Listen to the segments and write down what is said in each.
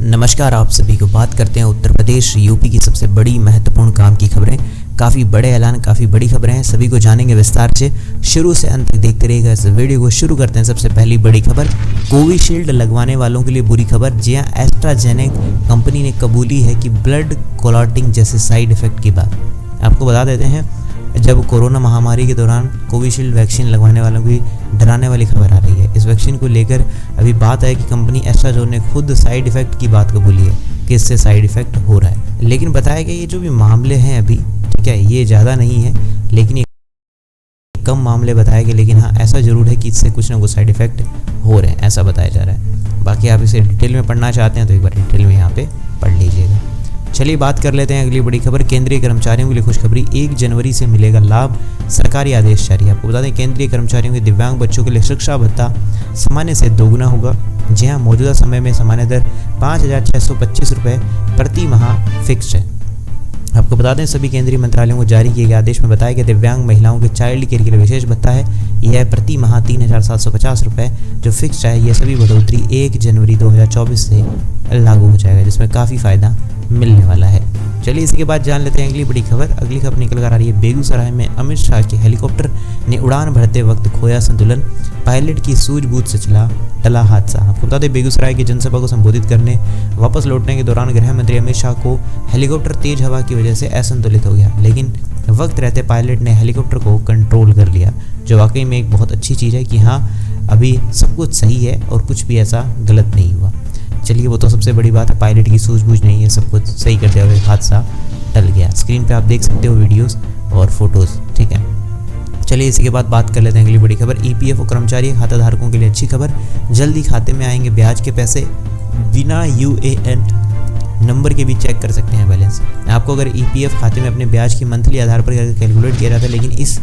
नमस्कार, आप सभी को बात करते हैं उत्तर प्रदेश यूपी की सबसे बड़ी महत्वपूर्ण काम की खबरें। काफ़ी बड़े ऐलान, काफ़ी बड़ी खबरें हैं, सभी को जानेंगे विस्तार से। शुरू से अंत तक देखते रहिएगा इस वीडियो को। शुरू करते हैं सबसे पहली बड़ी खबर, कोविशील्ड लगवाने वालों के लिए बुरी खबर। जी हाँ, एस्ट्राजेनेका कंपनी ने कबूली है कि ब्लड क्लॉटिंग जैसे साइड इफेक्ट की बात। आपको बता देते हैं, जब कोरोना महामारी के दौरान कोविशील्ड वैक्सीन लगवाने वालों की डराने वाली खबर आ रही है। इस वैक्सीन को लेकर अभी बात है कि कंपनी एस्ट्राजेनेका ने खुद साइड इफेक्ट की बात कबूली है कि इससे साइड इफेक्ट हो रहा है। लेकिन बताया गया ये जो भी मामले हैं अभी, ठीक है, ये ज़्यादा नहीं है, लेकिन ये कम मामले बताए गए। लेकिन हाँ, ऐसा ज़रूर है कि इससे कुछ ना कुछ साइड इफेक्ट हो रहे हैं, ऐसा बताया जा रहा है। बाकी आप इसे डिटेल में पढ़ना चाहते हैं तो एक बार डिटेल में यहाँ पे पढ़ लीजिएगा। चलिए बात कर लेते हैं अगली बड़ी खबर, केंद्रीय कर्मचारियों के लिए खुशखबरी। 1 जनवरी से मिलेगा लाभ, सरकारी आदेश जारी। आपको बता दें, केंद्रीय कर्मचारियों के दिव्यांग बच्चों के लिए शिक्षा भत्ता सामान्य से दोगुना होगा। जी हाँ, मौजूदा समय में सामान्य दर 5,625 रुपये प्रति माह फिक्स्ड है। आपको बता दें, सभी केंद्रीय मंत्रालयों को जारी किए गए आदेश में बताया गया दिव्यांग महिलाओं के चाइल्ड केयर के लिए विशेष भत्ता है। यह प्रति माह 3,750 रुपये जो फिक्स्ड है। यह सभी बढ़ोतरी 1 जनवरी 2024 से लागू हो जाएगा, जिसमें काफ़ी फ़ायदा मिलने वाला है। चलिए इसी के बाद जान लेते हैं अगली बड़ी खबर। अगली खबर निकल कर आ रही है, बेगूसराय में अमित शाह के हेलीकॉप्टर ने उड़ान भरते वक्त खोया संतुलन, पायलट की सूझबूझ से टला हादसा। आपको बता दें, बेगूसराय की जनसभा को संबोधित करने वापस लौटने के दौरान गृह मंत्री अमित शाह को हेलीकॉप्टर तेज हवा की वजह से असंतुलित हो गया, लेकिन वक्त रहते पायलट ने हेलीकॉप्टर को कंट्रोल कर लिया, जो वाकई में एक बहुत अच्छी चीज़ है कि हाँ, अभी सब कुछ सही है और कुछ भी ऐसा गलत नहीं हुआ। चलिए, वो तो सबसे बड़ी बात है, पायलट की सूझबूझ नहीं है, सब कुछ सही करते हुए हादसा टल गया। स्क्रीन पे आप देख सकते हो वीडियोस और फोटोज़, ठीक है। चलिए इसी के बाद बात कर लेते हैं अगली बड़ी खबर, ईपीएफओ कर्मचारी खाता धारकों के लिए अच्छी खबर। जल्दी खाते में आएंगे ब्याज के पैसे, बिना यूएएन नंबर के भी चेक कर सकते हैं बैलेंस। आपको अगर ईपीएफ खाते में अपने ब्याज की मंथली आधार पर कैलकुलेट किया जाता है, लेकिन इस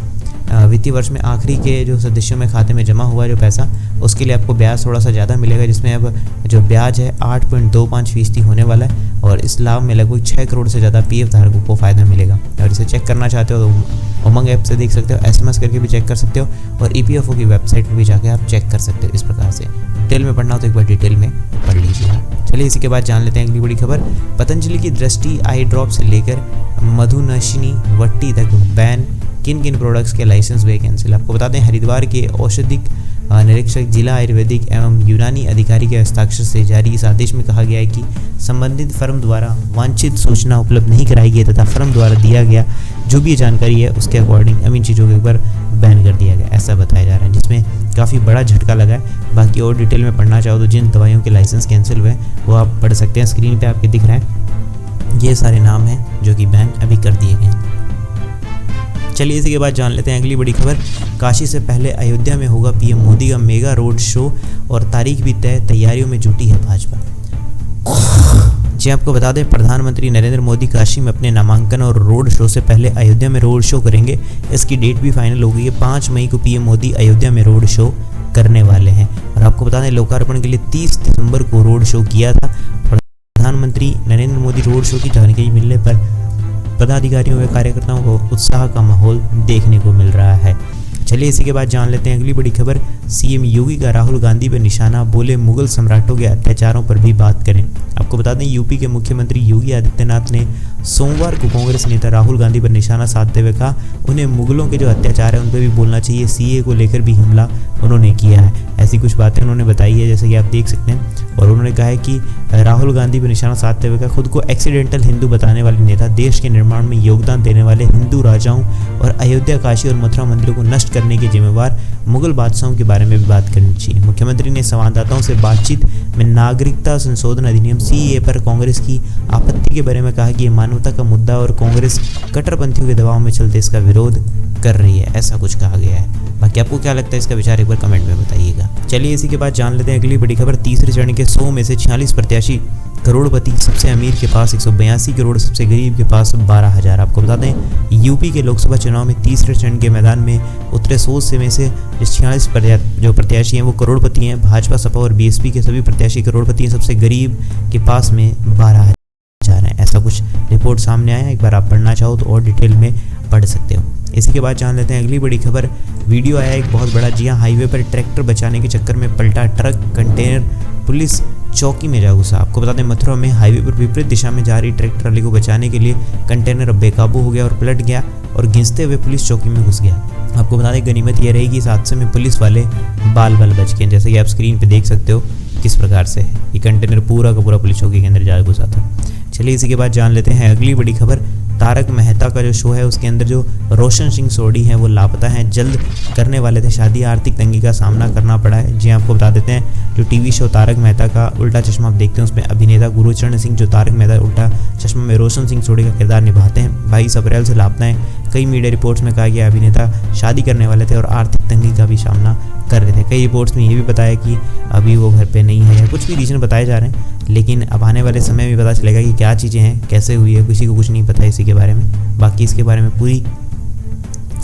वित्तीय वर्ष में आखिरी के जो सदस्यों में खाते में जमा हुआ जो पैसा, उसके लिए आपको ब्याज थोड़ा सा ज़्यादा मिलेगा, जिसमें अब जो ब्याज है 8.25% होने वाला है। और इस लाभ में लगभग 6 करोड़ से ज़्यादा पीएफ धारकों को फ़ायदा मिलेगा। और इसे चेक करना चाहते हो तो उमंग ऐप से देख सकते हो, एसएमएस करके भी चेक कर सकते हो, और ईपीएफओ की वेबसाइट पर भी जाकर आप चेक कर सकते हो। इस प्रकार से डिटेल में पढ़ना हो तो एक बार डिटेल में पढ़ लीजिएगा। चलिए इसी के बाद जान लेते हैं अगली बड़ी खबर, पतंजलि की दृष्टि आई ड्रॉप से लेकर मधुनशिनी वट्टी तक बैन, किन किन प्रोडक्ट्स के लाइसेंस हुए कैंसिल। आपको बता दें, हरिद्वार के औषधिक निरीक्षक जिला आयुर्वेदिक एवं यूनानी अधिकारी के हस्ताक्षर से जारी इस आदेश में कहा गया है कि संबंधित फर्म द्वारा वांछित सूचना उपलब्ध नहीं कराई गई तथा फर्म द्वारा दिया गया जो भी जानकारी है उसके अकॉर्डिंग इन चीज़ों के ऊपर बैन कर दिया गया, ऐसा बताया जा रहा है, जिसमें काफ़ी बड़ा झटका लगा है। बाकी और डिटेल में पढ़ना चाहो तो जिन दवाइयों के लाइसेंस कैंसिल हुए वो आप पढ़ सकते हैं। स्क्रीन पर आपके दिख रहा है, ये सारे नाम हैं जो कि बैन अभी कर दिए गए हैं। चलिए इसी के बाद जान लेते हैं अगली बड़ी खबर, काशी से पहले अयोध्या में होगा पीएम मोदी का मेगा रोड शो और तारीख भी तय, तैयारियों में जुटी है भाजपा। जी आपको बता दें, प्रधानमंत्री नरेंद्र मोदी काशी में अपने नामांकन और रोड शो से पहले अयोध्या में रोड शो करेंगे। इसकी डेट भी फाइनल हो गई है, 5 मई को पीएम मोदी अयोध्या में रोड शो करने वाले हैं। और आपको बता दें, लोकार्पण के लिए 30 दिसंबर को रोड शो किया था। प्रधानमंत्री नरेंद्र मोदी रोड शो की जानकारी मिलने पर पदाधिकारियों व कार्यकर्ताओं को उत्साह का माहौल देखने को मिल रहा है। चलिए इसी के बाद जान लेते हैं अगली बड़ी खबर, सीएम योगी का राहुल गांधी पर निशाना, बोले मुगल सम्राटों के अत्याचारों पर भी बात करें। आपको बता दें, यूपी के मुख्यमंत्री योगी आदित्यनाथ ने सोमवार को कांग्रेस नेता राहुल गांधी पर निशाना साधते हुए कहा उन्हें मुगलों के जो अत्याचार है उन पर भी बोलना चाहिए। सीए को लेकर भी हमला उन्होंने किया है, ऐसी कुछ बातें उन्होंने बताई है, जैसे कि आप देख सकते हैं। और उन्होंने कहा है कि राहुल गांधी पर निशाना साधते हुए कहा, खुद को एक्सीडेंटल हिंदू बताने वाले नेता, देश के निर्माण में योगदान देने वाले हिंदू राजाओं और अयोध्या, काशी और मथुरा मंदिरों को नष्ट करने के जिम्मेवार मुगल बादशाहों के बारे में भी बात करनी चाहिए। मुख्यमंत्री ने संवाददाताओं से बातचीत में नागरिकता संशोधन अधिनियम सीएए पर कांग्रेस की आपत्ति के बारे में कहा कि ये मानवता का मुद्दा और कांग्रेस कट्टरपंथियों के दबाव में चलते इसका विरोध कर रही है, ऐसा कुछ कहा गया है। बाकी आपको क्या लगता है इसका विचार एक बार कमेंट में बताइएगा। चलिए इसी के बाद जान लेते हैं अगली बड़ी खबर, तीसरे चरण के 100 में से 46 प्रत्याशी करोड़पति, सबसे अमीर के पास 182 करोड़, सबसे गरीब के पास 12,000। आपको बता दें, यूपी के लोकसभा चुनाव में तीसरे चरण के मैदान में उतरे 100 में से 46 जो प्रत्याशी हैं वो करोड़पति हैं। भाजपा, सपा और बीएसपी के सभी प्रत्याशी करोड़पति हैं, सबसे गरीब के पास में 12,000 हैं, ऐसा कुछ रिपोर्ट सामने आया है। एक बार आप पढ़ना चाहो तो और डिटेल में पढ़ सकते हो। इसी के बाद जान लेते हैं अगली बड़ी खबर, वीडियो आया एक बहुत बड़ा, जी हाँ, हाईवे पर ट्रैक्टर बचाने के चक्कर में पलटा ट्रक, कंटेनर, पुलिस चौकी में जा घुसा। आपको बता दें मथुरा में हाईवे पर विपरीत दिशा में जा रही ट्रक ट्राली को बचाने के लिए कंटेनर बेकाबू हो गया और पलट गया और घिसते हुए पुलिस चौकी में घुस गया। आपको बता दें गनीमत यह रहेगी इस हादसे में पुलिस वाले बाल बच गए, जैसे कि आप स्क्रीन पे देख सकते हो किस प्रकार से ये कंटेनर पूरा का पूरा पुलिस चौकी के अंदर जा घुसा था। चलिए इसी के बाद जान लेते हैं अगली बड़ी खबर। तारक मेहता का जो शो है उसके अंदर जो रोशन सिंह सोढ़ी हैं वो लापता हैं। जल्द करने वाले थे शादी, आर्थिक तंगी का सामना करना पड़ा है। जी आपको बता देते हैं जो टीवी शो तारक मेहता का उल्टा चश्मा आप देखते हैं उसमें अभिनेता गुरुचरण सिंह जो तारक मेहता उल्टा चश्मा में रोशन सिंह सोढ़ी का किरदार निभाते हैं 22 अप्रैल से लापता हैं। कई मीडिया रिपोर्ट्स में कहा गया अभिनेता शादी करने वाले थे और आर्थिक तंगी का भी सामना कर रहे थे। कई रिपोर्ट्स में ये भी बताया कि अभी वो घर पे नहीं है या कुछ भी रीजन बताए जा रहे हैं, लेकिन अब आने वाले समय में पता चलेगा कि क्या चीज़ें हैं, कैसे हुई है, किसी को कुछ नहीं पता इसी के बारे में। बाकी इसके बारे में पूरी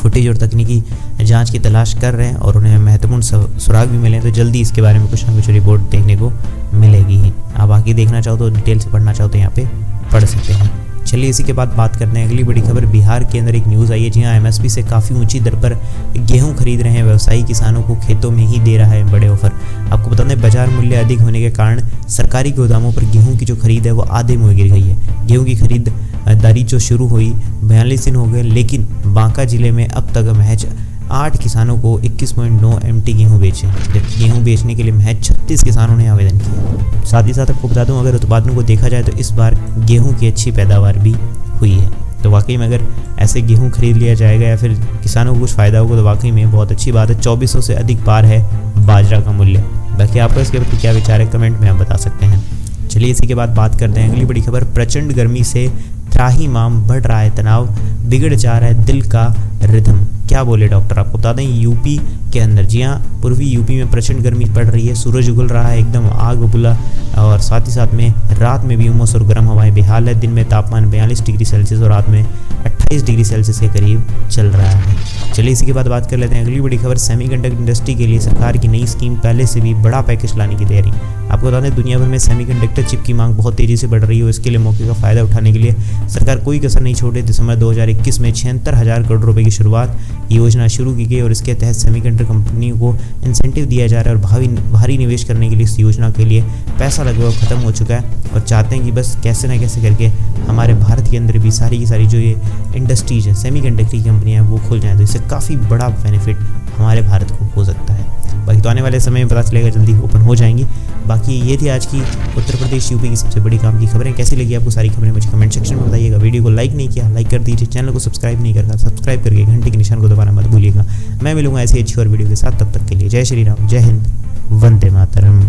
फुटेज और तकनीकी जांच की तलाश कर रहे हैं और उन्हें महत्वपूर्ण सुराग भी मिले हैं, तो जल्दी इसके बारे में कुछ ना कुछ रिपोर्ट देखने को मिलेगी ही। आप बाकी देखना चाहो तो डिटेल से पढ़ना चाहो तो यहाँ पे पढ़ सकते हैं। चलिए इसी के बाद बात करते हैं अगली बड़ी खबर। बिहार के अंदर एक न्यूज़ आई है, जी हाँ, एमएसपी से काफ़ी ऊंची दर पर गेहूं खरीद रहे हैं व्यवसायी, किसानों को खेतों में ही दे रहा है बड़े ऑफर। आपको बता दें बाजार मूल्य अधिक होने के कारण सरकारी गोदामों पर गेहूं की जो खरीद है वो आधे मुँह गिर गई है। गेहूं की खरीदारी जो शुरू हुई 42 दिन हो गए, लेकिन बांका जिले में अब तक महज 8 किसानों को 21.9 MT गेहूँ बेचे, जबकि गेहूँ बेचने के लिए महज 36 किसानों ने आवेदन किया। साथ ही साथ आपको बता दूं अगर उत्पादन को देखा जाए तो इस बार गेहूँ की अच्छी पैदावार भी हुई है। तो वाकई में अगर ऐसे गेहूँ खरीद लिया जाएगा या फिर किसानों को कुछ फ़ायदा होगा तो वाकई में बहुत अच्छी बात है। 2400 से अधिक पार है बाजरा का मूल्य। बाकी आपका इसके प्रति क्या विचार है कमेंट में आप बता सकते हैं। चलिए इसी के बाद बात करते हैं अगली बड़ी खबर। प्रचंड गर्मी से त्राहिमाम बढ़ रहा है तनाव, बिगड़ जा रहा है दिल का रिदम। क्या बोले डॉक्टर? आपको बता दें यूपी के अंदर, जी हाँ, पूर्वी यूपी में प्रचंड गर्मी पड़ रही है। सूरज उगल रहा है एकदम आग बबूला और साथ ही साथ में रात में भी उमस और गर्म हवाएं बेहाल है। दिन में तापमान 42 डिग्री सेल्सियस और रात में 28 डिग्री सेल्सियस के करीब चल रहा है। चलिए इसी के बाद बात कर लेते हैं अगली बड़ी खबर। सेमीकंडक्टर इंडस्ट्री के लिए सरकार की नई स्कीम, पहले से भी बड़ा पैकेज लाने की तैयारी। आपको बता दें दुनिया भर में सेमीकंडक्टर चिप की मांग बहुत तेजी से बढ़ रही है। इसके लिए मौके का फायदा उठाने के लिए सरकार कोई कसर नहीं छोड़े। दिसंबर 2021 में 76,000 करोड़ रुपए की शुरुआत योजना शुरू की गई और इसके तहत सेमीकंडक्टर कंपनियों को इंसेंटिव दिया जा रहा है और भारी निवेश करने के लिए इस योजना के लिए पैसा लगभग खत्म हो चुका है और चाहते हैं कि बस कैसे ना कैसे करके हमारे भारत के अंदर भी सारी की सारी जो ये इंडस्ट्रीज है सेमीकंडक्टर की कंपनियां वो खुल जाएं, तो इससे काफ़ी बड़ा बेनिफिट हमारे भारत को हो सकता है। बाकी तो आने वाले समय में पता चलेगा, जल्दी ओपन हो जाएंगी। बाकी ये थी आज की उत्तर प्रदेश यूपी की सबसे बड़ी काम की खबरें। कैसी लगी आपको सारी खबरें मुझे कमेंट सेक्शन में बताइएगा। वीडियो को लाइक नहीं किया लाइक कर दीजिए, चैनल को सब्सक्राइब नहीं करना सब्सक्राइब करके घंटे के निशान को दबाना मत भूलिएगा। मैं मिलूंगा ऐसी अच्छी और वीडियो के साथ, तब तक के लिए जय श्री राम, जय हिंद, वंदे मातरम।